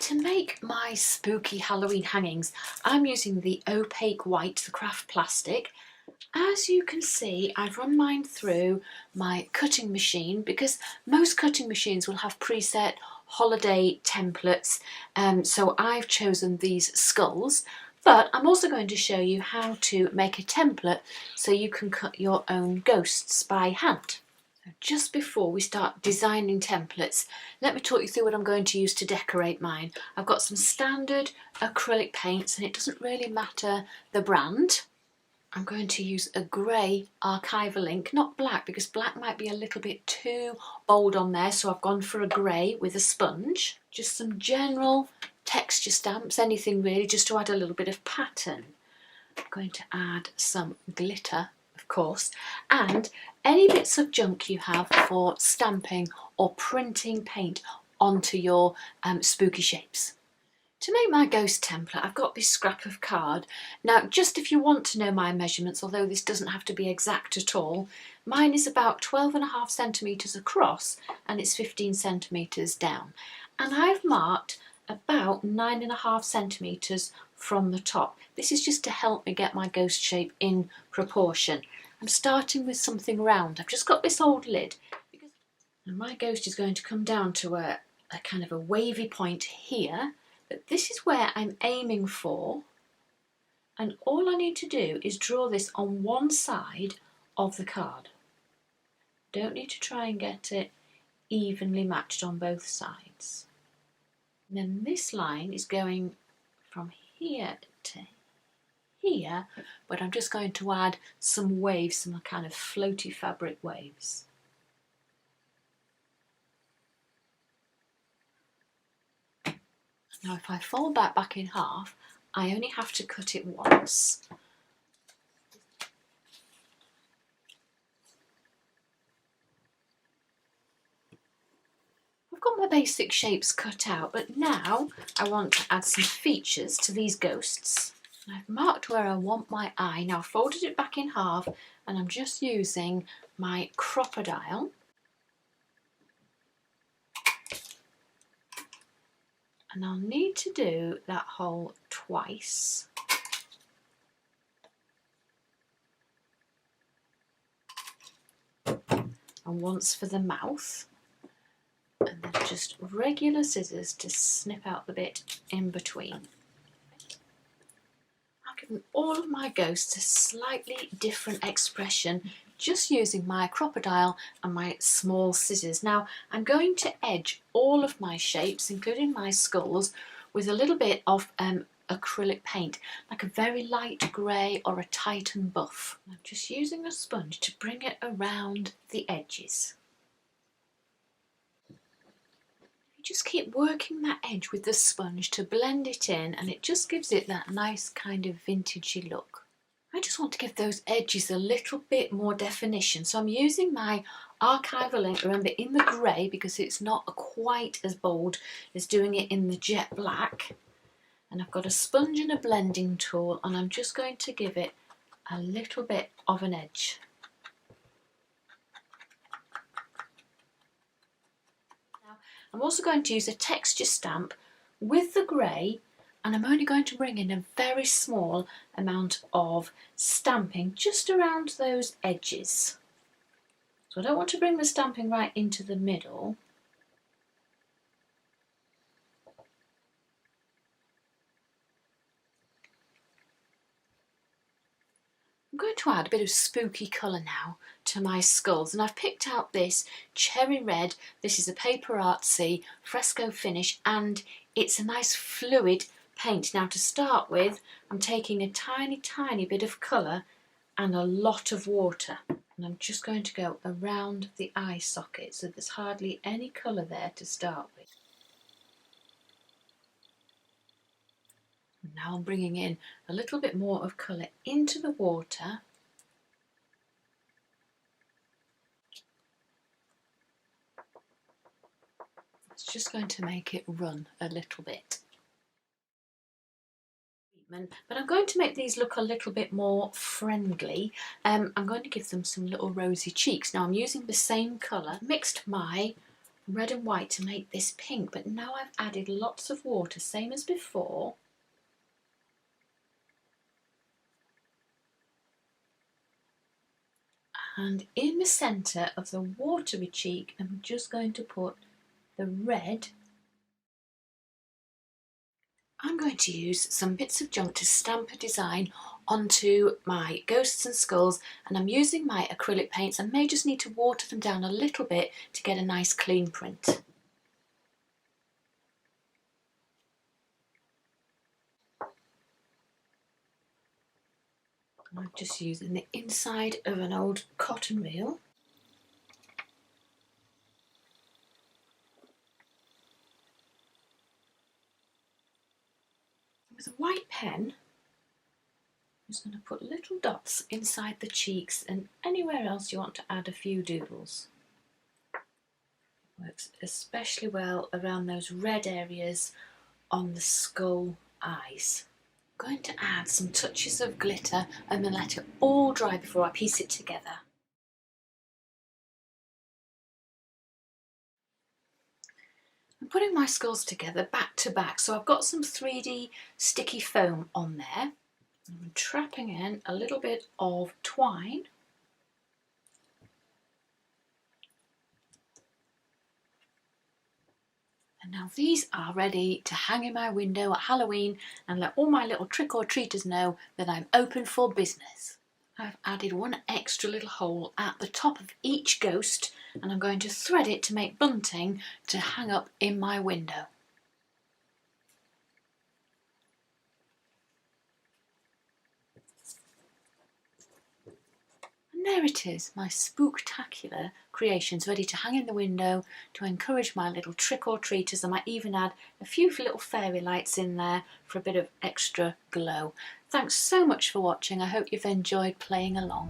To make my spooky Halloween hangings, I'm using the opaque white, the craft plastic. As you can see, I've run mine through my cutting machine because most cutting machines will have preset holiday templates, so I've chosen these skulls. But I'm also going to show you how to make a template so you can cut your own ghosts by hand. Just before we start designing templates, let me talk you through what I'm going to use to decorate mine. I've got some standard acrylic paints, and it doesn't really matter the brand. I'm going to use a grey Archival ink, not black, because black might be a little bit too bold on there, so I've gone for a grey with a sponge. Just some general texture stamps, anything really, just to add a little bit of pattern. I'm going to add some glitter, of course, and any bits of junk you have for stamping or printing paint onto your spooky shapes. To make my ghost template, I've got this scrap of card. Now, just if you want to know my measurements, although this doesn't have to be exact at all, mine is about 12.5 centimetres across and it's 15 centimetres down. And I've marked about 9.5 centimetres from the top. This is just to help me get my ghost shape in proportion. I'm starting with something round. I've just got this old lid, and my ghost is going to come down to a kind of a wavy point here, but this is where I'm aiming for, and all I need to do is draw this on one side of the card. Don't need to try and get it evenly matched on both sides. And then this line is going from here to here, but I'm just going to add some waves, some kind of floaty fabric waves. Now if I fold that back in half, I only have to cut it once. I've got my basic shapes cut out, but now I want to add some features to these ghosts. I've marked where I want my eye. Now I've folded it back in half and I'm just using my Crop-O-Dile. And I'll need to do that hole twice. And once for the mouth. And then just regular scissors to snip out the bit in between. I've given all of my ghosts a slightly different expression just using my Crop-O-Dile and my small scissors. Now I'm going to edge all of my shapes, including my skulls, with a little bit of acrylic paint, like a very light grey or a Titan buff. I'm just using a sponge to bring it around the edges. Just keep working that edge with the sponge to blend it in, and it just gives it that nice kind of vintagey look. I just want to give those edges a little bit more definition, so I'm using my Archival ink, remember, in the grey, because it's not quite as bold as doing it in the jet black. And I've got a sponge and a blending tool, and I'm just going to give it a little bit of an edge. I'm also going to use a texture stamp with the grey, and I'm only going to bring in a very small amount of stamping just around those edges. So I don't want to bring the stamping right into the middle. I'm going to add a bit of spooky colour now to my skulls, and I've picked out this cherry red. This is a Paper Artsy fresco finish, and it's a nice fluid paint. Now to start with, I'm taking a tiny bit of colour and a lot of water, and I'm just going to go around the eye socket so there's hardly any colour there to start with. Now I'm bringing in a little bit more of colour into the water. It's just going to make it run a little bit. But I'm going to make these look a little bit more friendly. I'm going to give them some little rosy cheeks. Now I'm using the same colour, mixed my red and white to make this pink, but now I've added lots of water, same as before. And in the centre of the watery cheek, I'm just going to put the red. I'm going to use some bits of junk to stamp a design onto my ghosts and skulls, and I'm using my acrylic paints. I may just need to water them down a little bit to get a nice clean print. I'm just using the inside of an old cotton reel. With a white pen, I'm just going to put little dots inside the cheeks and anywhere else you want to add a few doodles. It works especially well around those red areas on the skull eyes. I'm going to add some touches of glitter and then let it all dry before I piece it together. I'm putting my skulls together back to back, so I've got some 3D sticky foam on there. I'm trapping in a little bit of twine. And now these are ready to hang in my window at Halloween and let all my little trick-or-treaters know that I'm open for business. I've added one extra little hole at the top of each ghost, and I'm going to thread it to make bunting to hang up in my window. And there it is, my spooktacular creations ready to hang in the window to encourage my little trick-or-treaters. I might even add a few little fairy lights in there for a bit of extra glow. Thanks so much for watching. I hope you've enjoyed playing along.